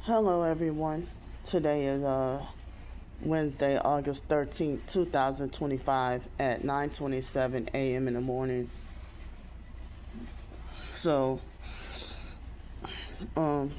Hello, everyone. Today is Wednesday, August 13th, 2025 at 9:27 a.m. in the morning. So, um,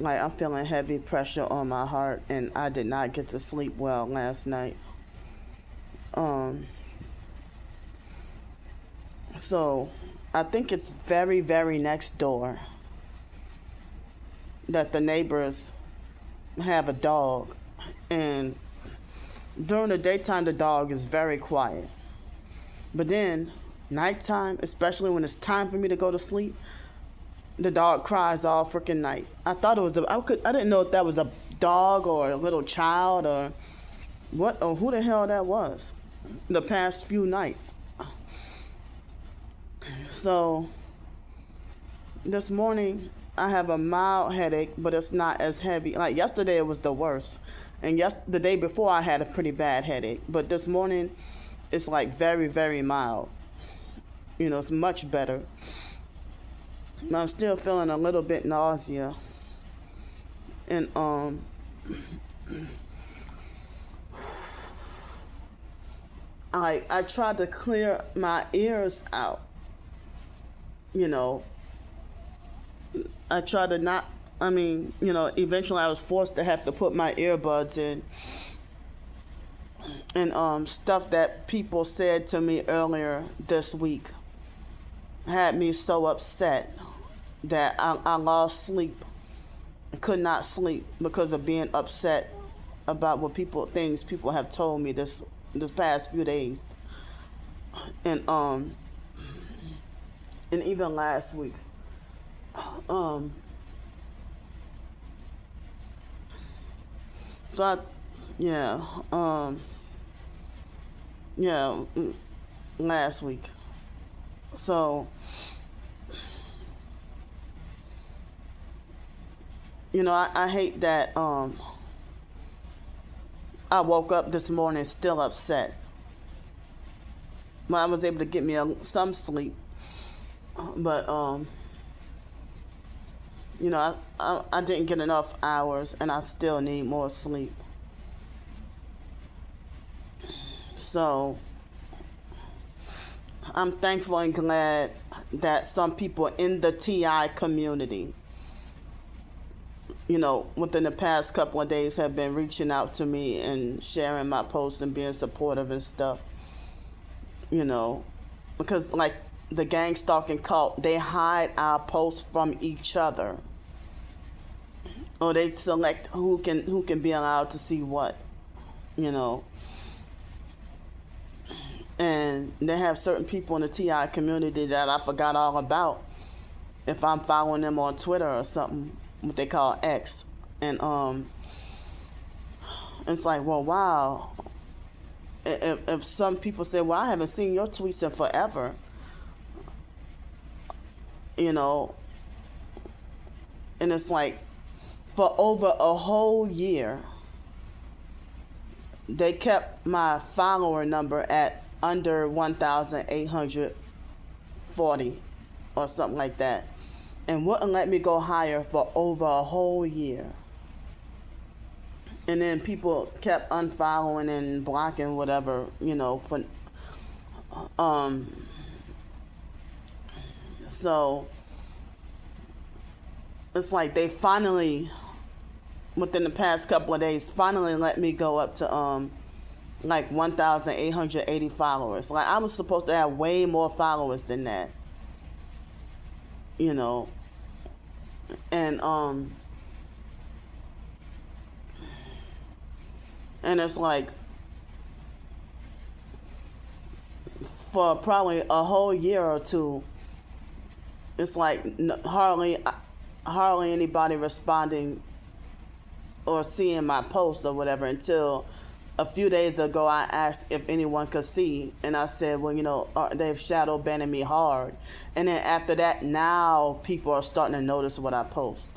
I'm feeling heavy pressure on my heart, and I did not get to sleep well last night. Um, so I think it's very, very next door that the neighbors have a dog, and during the daytime the dog is very quiet, but then nighttime, especially when it's time for me to go to sleep, the dog cries all freaking night. I thought it was I didn't know if that was a dog or a little child or what or who the hell that was the past few nights. So this morning I have a mild headache, but it's not as heavy. Like yesterday it was the worst. And the day before I had a pretty bad headache, but this morning it's like very, very mild. It's much better. I'm still feeling a little bit nausea. And I tried to clear my ears out. I tried to not eventually I was forced to have to put my earbuds in. And stuff that people said to me earlier this week had me so upset that I lost sleep. I could not sleep because of being upset about things people have told me this past few days. And even last week. So last week. So, I hate that I woke up this morning still upset. Well, I was able to get me some sleep, but I didn't get enough hours, and I still need more sleep. So I'm thankful and glad that some people in the TI community, within the past couple of days have been reaching out to me and sharing my posts and being supportive and stuff. Because like the gang stalking cult, they hide our posts from each other, or they select who can be allowed to see what. And they have certain people in the TI community that I forgot all about if I'm following them on Twitter or something, what they call X. And it's like, well, wow. If some people say, well, I haven't seen your tweets in forever, and it's like, for over a whole year, they kept my follower number at under 1,840 or something like that, and wouldn't let me go higher for over a whole year. And then people kept unfollowing and blocking whatever, for so it's like they finally, within the past couple of days, finally let me go up to 1,880 followers. Like, I was supposed to have way more followers than that. And it's like, for probably a whole year or two, it's like hardly anybody responding or seeing my posts or whatever, until a few days ago I asked if anyone could see, and I said, well, they've shadow banned me hard. And then after that, now people are starting to notice what I post.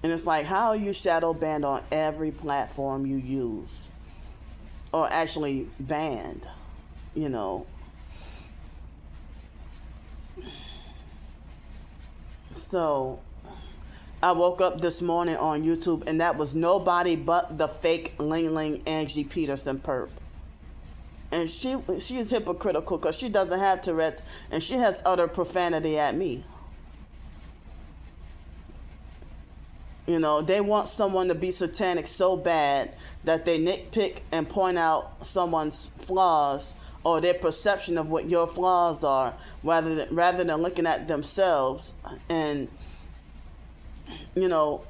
And it's like, how are you shadow banned on every platform you use? Or actually banned, So I woke up this morning on YouTube, and that was nobody but the fake Ling Ling Angie Peterson perp. And she is hypocritical because she doesn't have Tourette's, and she has utter profanity at me. You know, they want someone to be satanic so bad that they nitpick and point out someone's flaws or their perception of what your flaws are, rather than looking at themselves. And you know,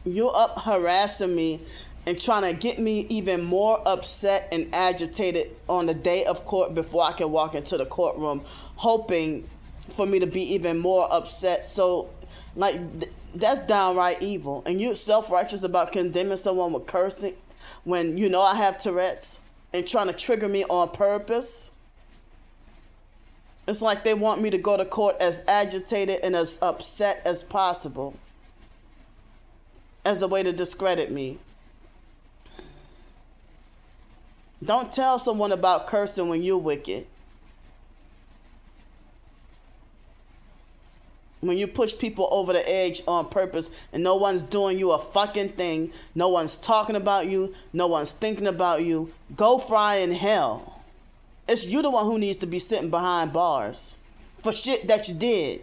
you're up harassing me and trying to get me even more upset and agitated on the day of court before I can walk into the courtroom, hoping for me to be even more upset. So, like, that's downright evil. And you're self-righteous about condemning someone with cursing when you know I have Tourette's and trying to trigger me on purpose. It's like they want me to go to court as agitated and as upset as possible as a way to discredit me. Don't tell someone about cursing when you're wicked. When you push people over the edge on purpose and no one's doing you a fucking thing, no one's talking about you, no one's thinking about you, go fry in hell. It's you the one who needs to be sitting behind bars for shit that you did.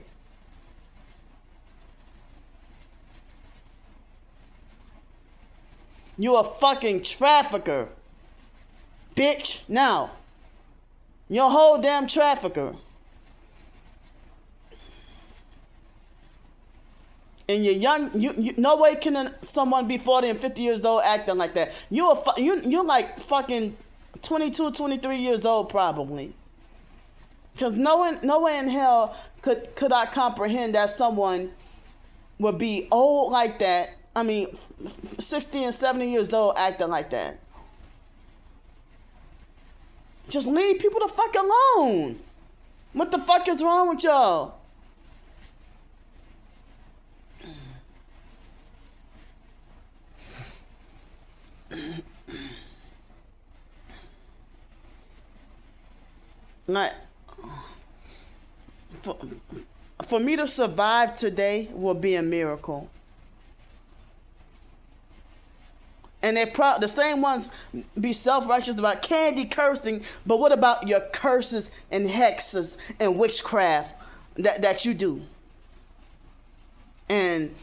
You a fucking trafficker. Bitch, now. You're a whole damn trafficker. And you're young, you no way can someone be 40 and 50 years old acting like that. You're like fucking 22, 23 years old probably. Because no way in hell could I comprehend that someone would be old like that. I mean, 60 and 70 years old acting like that. Just leave people the fuck alone. What the fuck is wrong with y'all? Like, for me to survive today will be a miracle. And the same ones be self-righteous about candy cursing, but what about your curses and hexes and witchcraft that you do? And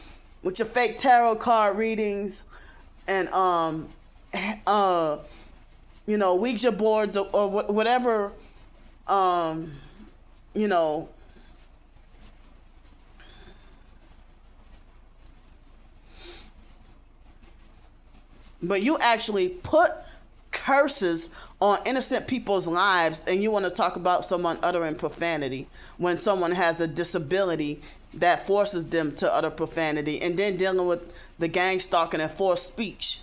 with your fake tarot card readings and Ouija boards or whatever, But you actually put curses on innocent people's lives, and you want to talk about someone uttering profanity when someone has a disability that forces them to utter profanity, and then dealing with the gang stalking and forced speech.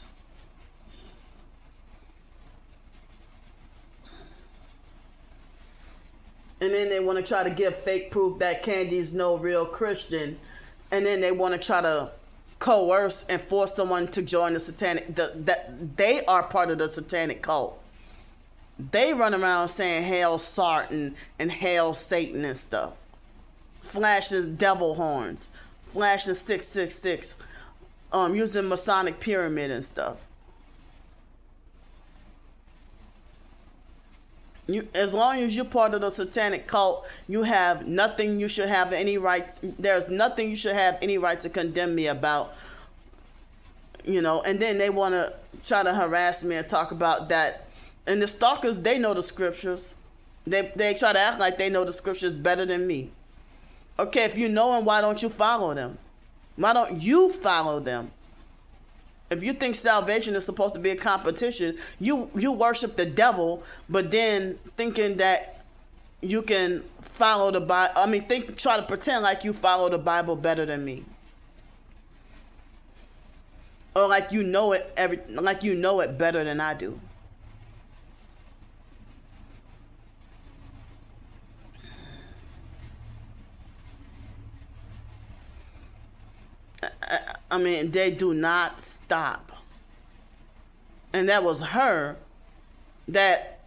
And then they want to try to give fake proof that Candy's no real Christian, and then they want to try to coerce and force someone to join the satanic, that they are part of the satanic cult. They run around saying hail Satan and hail Satan and stuff, flashing devil horns, flashing 666, using Masonic pyramid and stuff. As long as you're part of the satanic cult, you have nothing you should have any rights. There's nothing you should have any right to condemn me about. And then they want to try to harass me and talk about that. And the stalkers, they know the scriptures. They try to act like they know the scriptures better than me. Okay, if you know them, why don't you follow them? Why don't you follow them? If you think salvation is supposed to be a competition, you worship the devil, but then thinking that you can follow the Bible. Try to pretend like you follow the Bible better than me, or like you know it better than I do. They do not stop. And that was her that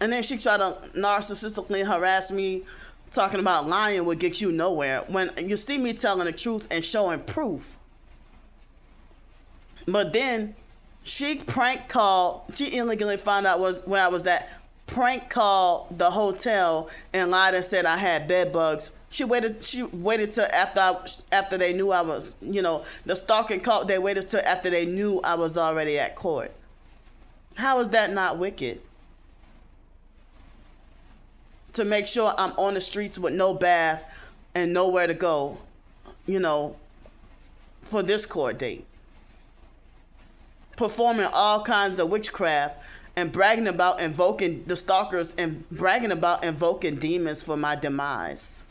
And then she tried to narcissistically harass me, talking about lying would get you nowhere. When you see me telling the truth and showing proof. But then she prank called, she illegally found out where I was at, prank called the hotel and lied and said I had bed bugs. She waited till after they knew I was, the stalking call, they waited till after they knew I was already at court. How is that not wicked? To make sure I'm on the streets with no bath and nowhere to go, for this court date. Performing all kinds of witchcraft and bragging about invoking the stalkers and bragging about invoking demons for my demise.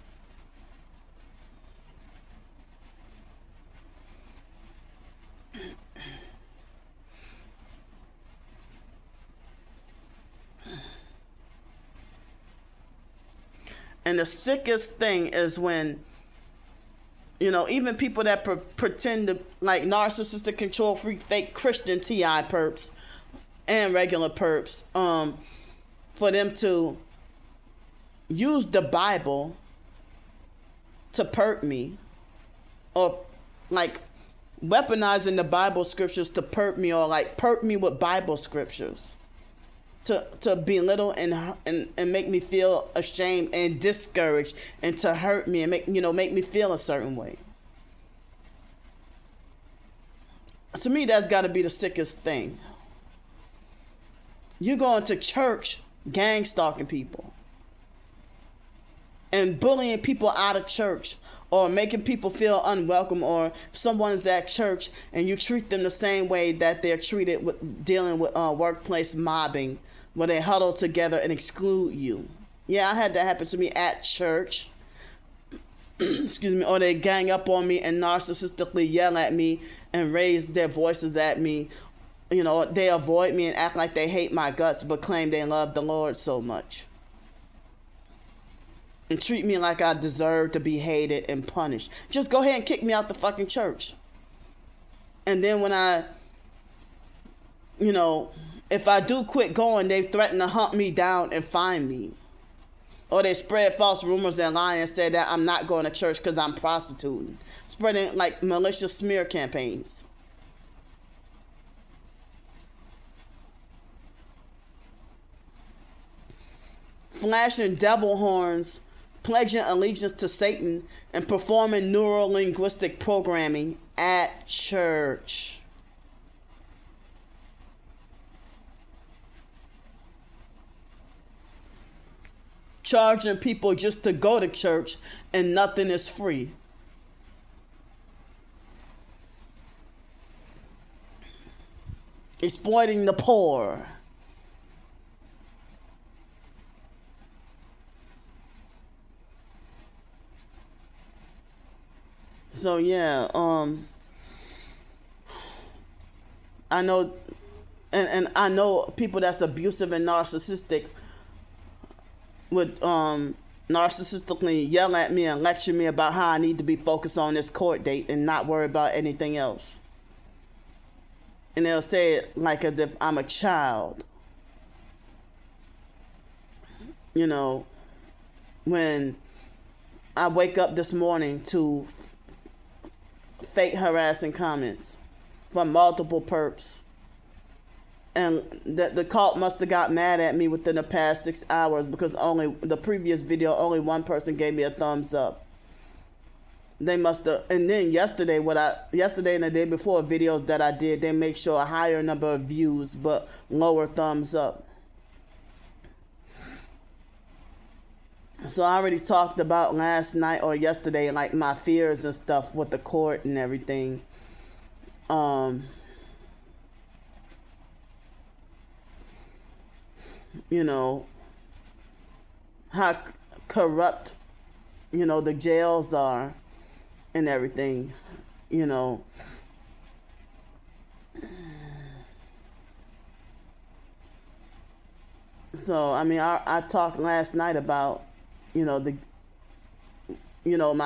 And the sickest thing is when, even people that pretend to, like narcissistic, control freak, fake Christian TI perps and regular perps, for them to use the Bible to perp me, or like weaponizing the Bible scriptures to perp me, or like perp me with Bible scriptures. To belittle and make me feel ashamed and discouraged, and to hurt me and make me feel a certain way. To me, that's got to be the sickest thing. You going to church, gang stalking people, and bullying people out of church, or making people feel unwelcome, or if someone is at church and you treat them the same way that they're treated with dealing with workplace mobbing, where they huddle together and exclude you. Yeah, I had that happen to me at church. Excuse me. Or they gang up on me and narcissistically yell at me and raise their voices at me. They avoid me and act like they hate my guts, but claim they love the Lord so much. And treat me like I deserve to be hated and punished. Just go ahead and kick me out the fucking church. And then when I, if I do quit going, they threaten to hunt me down and find me. Or they spread false rumors and lie and say that I'm not going to church because I'm prostituting. Spreading like malicious smear campaigns. Flashing devil horns, pledging allegiance to Satan, and performing neuro-linguistic programming at church. Charging people just to go to church, and nothing is free. Exploiting the poor. So yeah, I know, and I know people that's abusive and narcissistic would narcissistically yell at me and lecture me about how I need to be focused on this court date and not worry about anything else. And they'll say it like as if I'm a child. When I wake up this morning to fake harassing comments from multiple perps. And the cult must have got mad at me within the past 6 hours, because only the previous video, only one person gave me a thumbs up. They must have, and then yesterday and the day before videos that I did, they make sure a higher number of views but lower thumbs up. So I already talked about last night or yesterday, like my fears and stuff with the court and everything. How corrupt, the jails are and everything, So, I talked last night about, my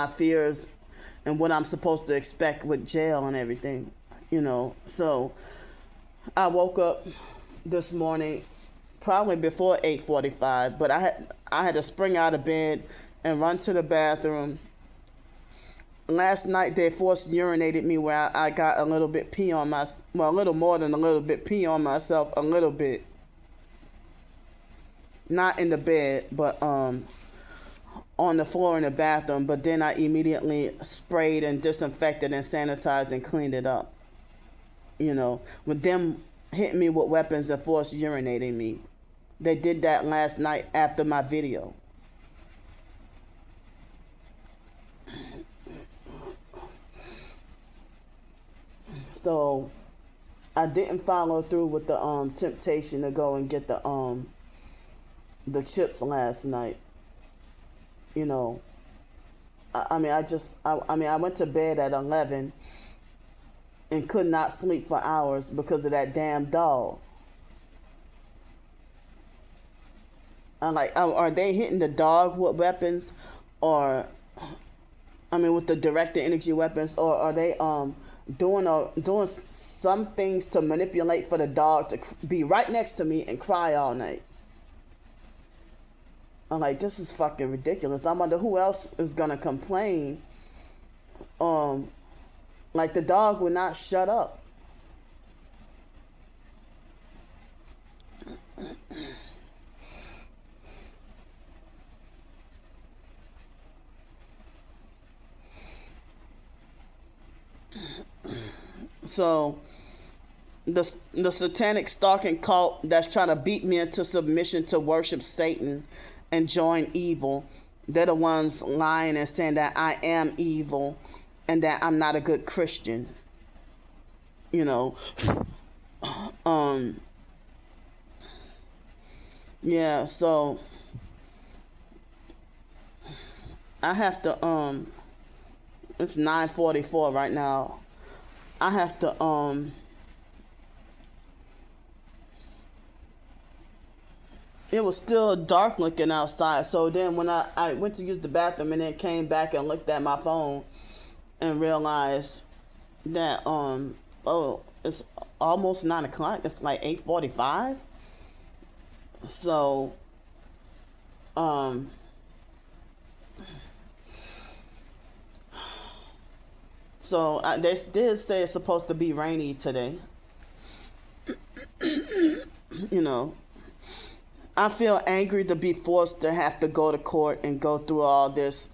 fears and what I'm supposed to expect with jail and everything, So I woke up this morning probably before 8:45, but I had to spring out of bed and run to the bathroom. Last night they forced urinated me where I got a little bit pee on my, well, a little more than a little bit pee on myself, a little bit. Not in the bed, but on the floor in the bathroom. But then I immediately sprayed and disinfected and sanitized and cleaned it up. With them hitting me with weapons and forced urinating me. They did that last night after my video. So I didn't follow through with the temptation to go and get the chips last night. I went to bed at 11 and could not sleep for hours because of that damn dog. I'm like, are they hitting the dog with weapons, or with the directed energy weapons, or are they doing some things to manipulate for the dog to be right next to me and cry all night? I'm like, this is fucking ridiculous. I wonder who else is gonna complain. Like, the dog would not shut up. So the satanic stalking cult that's trying to beat me into submission to worship Satan and join evil, they're the ones lying and saying that I am evil and that I'm not a good Christian. Yeah, so I have to it's 9:44 right now. I have to it was still dark looking outside. So then when I went to use the bathroom and then came back and looked at my phone and realized that it's almost 9 o'clock. It's like 8:45. So they did say it's supposed to be rainy today. I feel angry to be forced to have to go to court and go through all this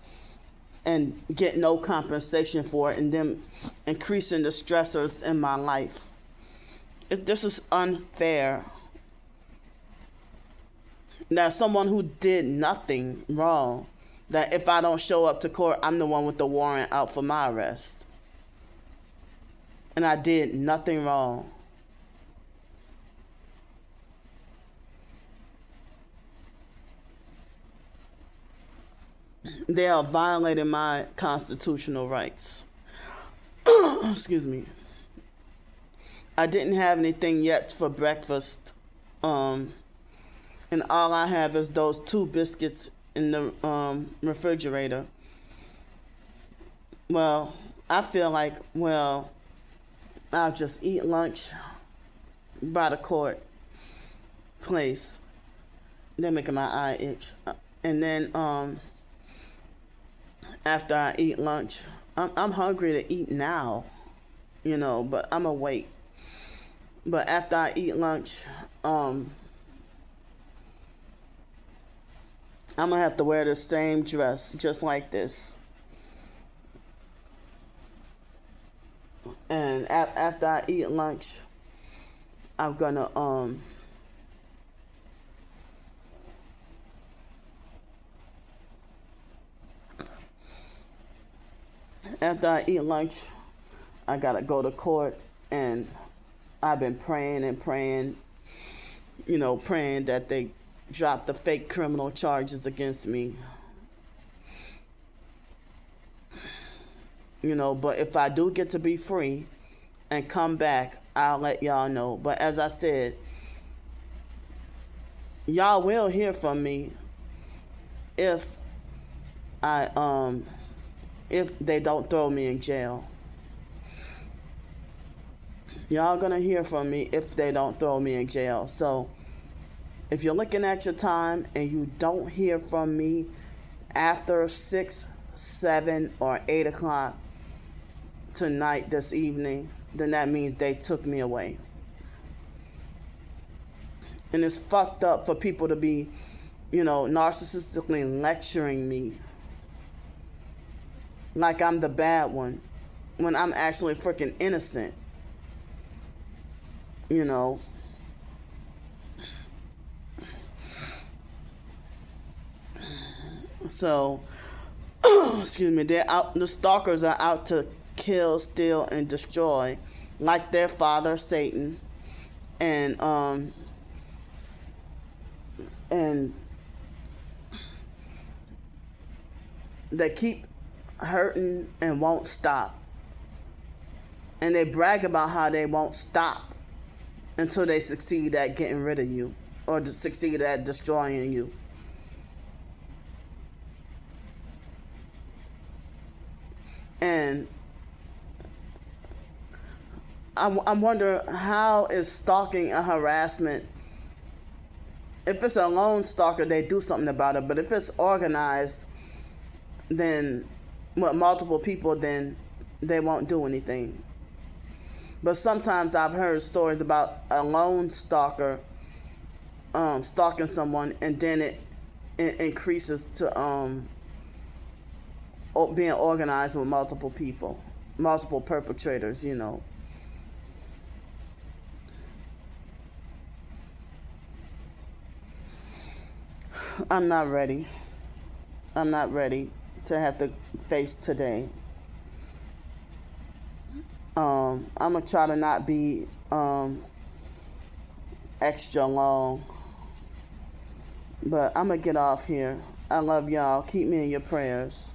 and get no compensation for it, and them increasing the stressors in my life. This is unfair. That someone who did nothing wrong, that if I don't show up to court, I'm the one with the warrant out for my arrest. And I did nothing wrong. They are violating my constitutional rights. Excuse me. I didn't have anything yet for breakfast. And all I have is those 2 biscuits in the refrigerator. Well, I feel like, I'll just eat lunch by the court place. They're making my eye itch. And then after I eat lunch, I'm hungry to eat now, but I'm gonna wait. But after I eat lunch, I'm gonna have to wear the same dress, just like this. And after I eat lunch, I'm gonna after I eat lunch, I gotta go to court, and I've been praying and praying, praying that they drop the fake criminal charges against me. But if I do get to be free and come back, I'll let y'all know. But as I said, y'all will hear from me if they don't throw me in jail. Y'all gonna hear from me if they don't throw me in jail. So If you're looking at your time and you don't hear from me after 6, 7, or 8 o'clock tonight, this evening, then that means they took me away. And it's fucked up for people to be, narcissistically lecturing me like I'm the bad one when I'm actually freaking innocent. So, excuse me, the stalkers are out to kill, steal, and destroy, like their father, Satan, and they keep hurting and won't stop. And they brag about how they won't stop until they succeed at getting rid of you or succeed at destroying you. And I'm wondering, how is stalking a harassment? If it's a lone stalker, they do something about it. But if it's organized, then with multiple people, then they won't do anything. But sometimes I've heard stories about a lone stalker stalking someone, and then it increases to being organized with multiple people, multiple perpetrators, I'm not ready. I'm not ready to have to face today. I'm going to try to not be extra long. But I'm going to get off here. I love y'all. Keep me in your prayers.